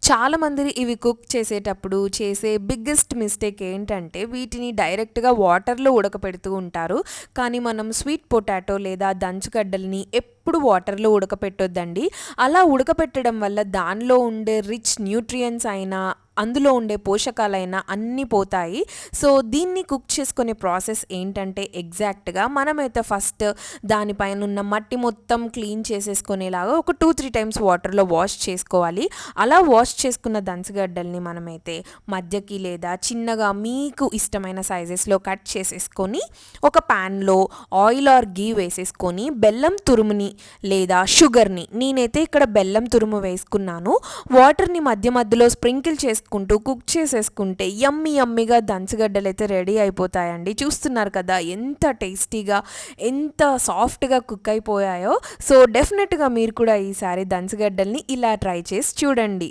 చాలామంది ఇవి కుక్ చేసేటప్పుడు చేసే బిగ్గెస్ట్ మిస్టేక్ ఏంటంటే వీటిని డైరెక్ట్‌గా వాటర్‌లో ఉడకపెడుతూ ఉంటారు. కానీ మనం స్వీట్ పొటాటో లేదా దంచుగడ్డల్ని ఎప్పుడు వాటర్‌లో ఉడకపెట్టొద్దండి. అలా ఉడకపెట్టడం వల్ల దానిలో ఉండే రిచ్ న్యూట్రియంట్స్ అయినా, అందులో ఉండే పోషకాలైనా అన్నీ పోతాయి. సో, దీన్ని కుక్ చేసుకునే ప్రాసెస్ ఏంటంటే ఎగ్జాక్ట్‌గా మనమైతే ఫస్ట్ దానిపైనున్న మట్టి మొత్తం క్లీన్ చేసేసుకునేలాగా ఒక 2, 3 టైమ్స్ వాటర్‌లో వాష్ చేసుకోవాలి. అలా వాష్ చేసుకున్న దంచగడ్డల్ని మనమైతే మధ్యకి లేదా చిన్నగా మీకు ఇష్టమైన సైజెస్‌లో కట్ చేసేసుకొని ఒక ప్యాన్‌లో ఆయిల్ ఆర్ ఘీ వేసేసుకొని బెల్లం తురుముని లేదా షుగర్‌ని నేనైతే ఇక్కడ బెల్లం తురుము వేసుకున్నాను. వాటర్‌ని మధ్య మధ్యలో స్ప్రింకిల్ చేసుకుంటూ కుక్ చేసేసుకుంటే యమ్మీగా దంచగడ్డలైతే రెడీ అయిపోతాయండి. చూస్తున్నారు కదా ఎంత టేస్టీగా, ఎంత సాఫ్ట్‌గా కుక్ అయిపోయాయో. సో, డెఫినెట్‌గా మీరు కూడా ఈసారి దంచగడ్డల్ని ఇలా ట్రై చేసి చూడండి.